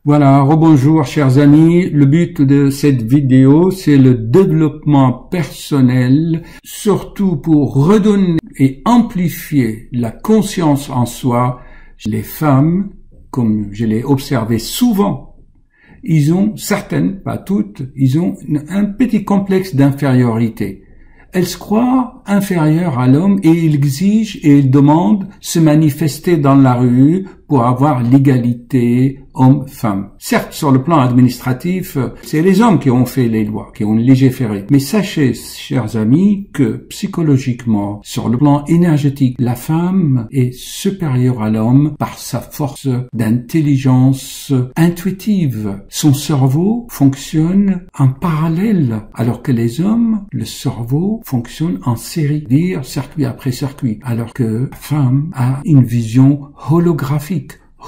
Voilà, rebonjour chers amis. Le but de cette vidéo, c'est le développement personnel, surtout pour redonner et amplifier la conscience en soi. Les femmes, comme je l'ai observé souvent, ils ont, certaines, pas toutes, ils ont un petit complexe d'infériorité. Elles se croient inférieures à l'homme et ils exigent et ils demandent se manifester dans la rue pour avoir l'égalité homme-femme. Certes, sur le plan administratif, c'est les hommes qui ont fait les lois, qui ont légiféré. Mais sachez, chers amis, que psychologiquement, sur le plan énergétique, la femme est supérieure à l'homme par sa force d'intelligence intuitive. Son cerveau fonctionne en parallèle, alors que les hommes, le cerveau fonctionne en série, dire circuit après circuit, alors que la femme a une vision holographique,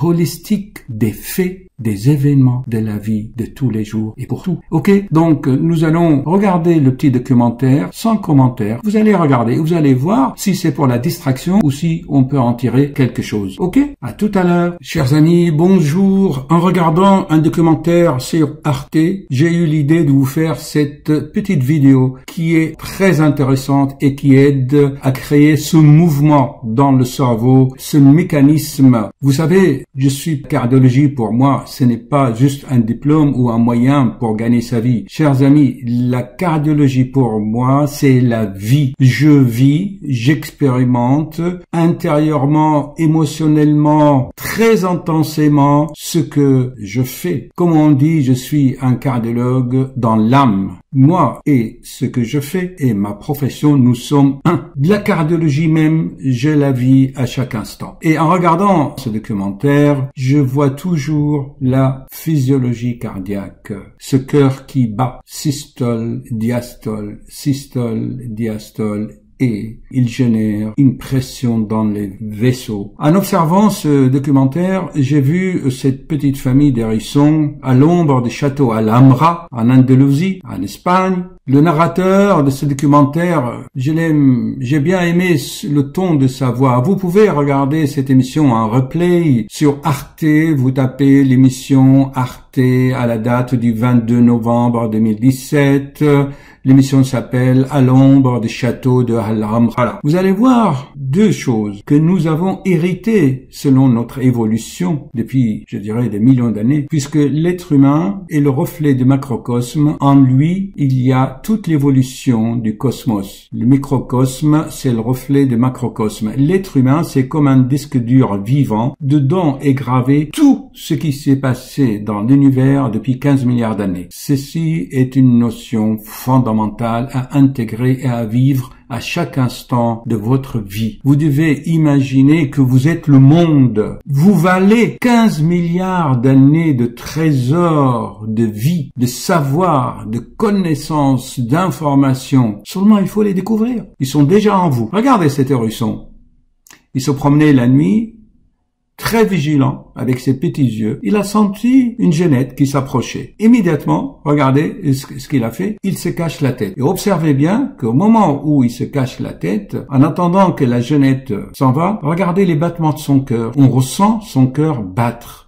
holistique des faits, des événements de la vie de tous les jours et pour tout. Ok, donc nous allons regarder le petit documentaire sans commentaire. Vous allez regarder, vous allez voir si c'est pour la distraction ou si on peut en tirer quelque chose. Ok, à tout à l'heure. Chers amis, bonjour. En regardant un documentaire sur Arte, j'ai eu l'idée de vous faire cette petite vidéo qui est très intéressante et qui aide à créer ce mouvement dans le cerveau, ce mécanisme. Vous savez, je suis cardiologie pour moi. Ce n'est pas juste un diplôme ou un moyen pour gagner sa vie. Chers amis, la cardiologie pour moi, c'est la vie. Je vis, j'expérimente intérieurement, émotionnellement, très intensément ce que je fais. Comme on dit, je suis un cardiologue dans l'âme. Moi et ce que je fais et ma profession, nous sommes un. La cardiologie même, je la vis à chaque instant. Et en regardant ce documentaire, je vois toujours la physiologie cardiaque. Ce cœur qui bat, systole, diastole, et il génère une pression dans les vaisseaux. En observant ce documentaire, j'ai vu cette petite famille d'hérissons à l'ombre des châteaux Alhambra, en Andalousie, en Espagne. Le narrateur de ce documentaire, j'ai bien aimé le ton de sa voix. Vous pouvez regarder cette émission en replay sur Arte, vous tapez l'émission Arte à la date du 22 novembre 2017. L'émission s'appelle À l'ombre des châteaux de Alhambra. Voilà. Vous allez voir deux choses que nous avons héritées selon notre évolution depuis, je dirais, des millions d'années, puisque l'être humain est le reflet du macrocosme. En lui, il y a toute l'évolution du cosmos. Le microcosme, c'est le reflet du macrocosme. L'être humain, c'est comme un disque dur vivant. Dedans est gravé tout ce qui s'est passé dans l'univers depuis 15 milliards d'années. Ceci est une notion fondamentale à intégrer et à vivre à chaque instant de votre vie. Vous devez imaginer que vous êtes le monde. Vous valez 15 milliards d'années de trésors, de vie, de savoir, de connaissances, d'informations. Seulement, il faut les découvrir. Ils sont déjà en vous. Regardez cet hérisson. Il se promenait la nuit, très vigilant, avec ses petits yeux. Il a senti une genette qui s'approchait. Immédiatement, regardez ce qu'il a fait, il se cache la tête. Et observez bien qu'au moment où il se cache la tête, en attendant que la genette s'en va, regardez les battements de son cœur. On ressent son cœur battre.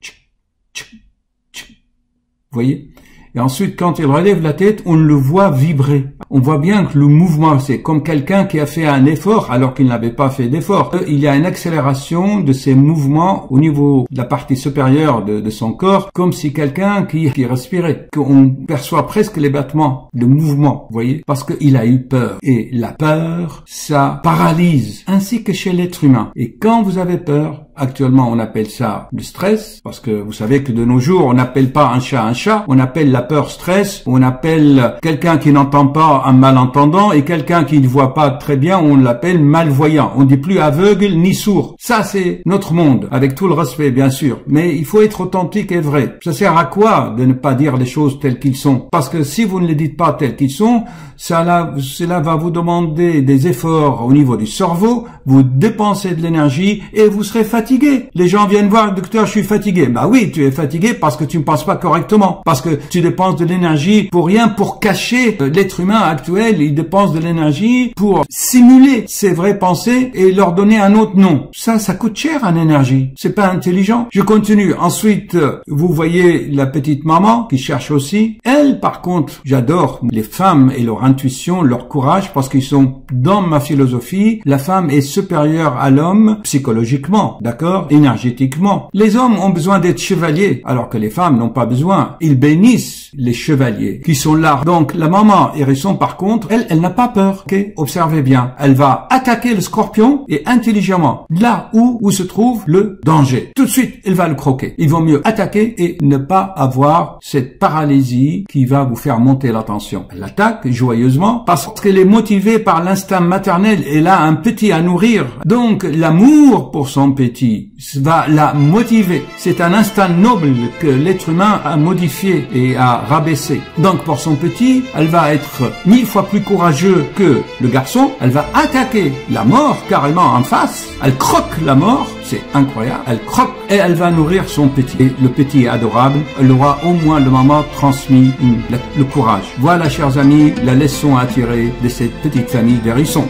Vous voyez? Et ensuite, quand il relève la tête, on le voit vibrer. On voit bien que le mouvement, c'est comme quelqu'un qui a fait un effort alors qu'il n'avait pas fait d'effort. Il y a une accélération de ses mouvements au niveau de la partie supérieure de son corps, comme si quelqu'un qui respirait. Qu'on perçoit presque les battements, le mouvement, vous voyez, parce qu'il a eu peur. Et la peur, ça paralyse, ainsi que chez l'être humain. Et quand vous avez peur, actuellement, on appelle ça le stress, parce que vous savez que de nos jours, on n'appelle pas un chat, on appelle la peur stress, on appelle quelqu'un qui n'entend pas un malentendant et quelqu'un qui ne voit pas très bien, on l'appelle malvoyant. On dit plus aveugle ni sourd. Ça, c'est notre monde, avec tout le respect, bien sûr. Mais il faut être authentique et vrai. Ça sert à quoi de ne pas dire les choses telles qu'ils sont? Parce que si vous ne les dites pas telles qu'ils sont, cela va vous demander des efforts au niveau du cerveau, vous dépensez de l'énergie et vous serez fatigué. fatigué. Les gens viennent voir, docteur, je suis fatigué. Bah oui, tu es fatigué parce que tu ne penses pas correctement, parce que tu dépenses de l'énergie pour rien, pour cacher l'être humain actuel. Il dépense de l'énergie pour simuler ses vraies pensées et leur donner un autre nom. Ça coûte cher en énergie. C'est pas intelligent. Je continue. Ensuite, vous voyez la petite maman qui cherche aussi. Elle, par contre, j'adore les femmes et leur intuition, leur courage, parce qu'ils sont dans ma philosophie. La femme est supérieure à l'homme psychologiquement, d'accord, énergétiquement. Les hommes ont besoin d'être chevaliers, alors que les femmes n'ont pas besoin. Ils bénissent les chevaliers qui sont là. Donc la maman hérisson, par contre, elle n'a pas peur. Ok, observez bien. Elle va attaquer le scorpion et intelligemment, là où se trouve le danger. Tout de suite, elle va le croquer. Il vaut mieux attaquer et ne pas avoir cette paralysie qui va vous faire monter la tension. Elle attaque joyeusement parce qu'elle est motivée par l'instinct maternel. Elle a un petit à nourrir. Donc l'amour pour son petit va la motiver. C'est un instinct noble que l'être humain a modifié et a rabaissé. Donc pour son petit, elle va être 1000 fois plus courageux que le garçon. Elle va attaquer la mort carrément en face. Elle croque la mort. C'est incroyable. Elle croque et elle va nourrir son petit. Et le petit est adorable. Elle aura au moins le maman transmis le courage. Voilà, chers amis, la leçon à tirer de cette petite famille d'hérissons.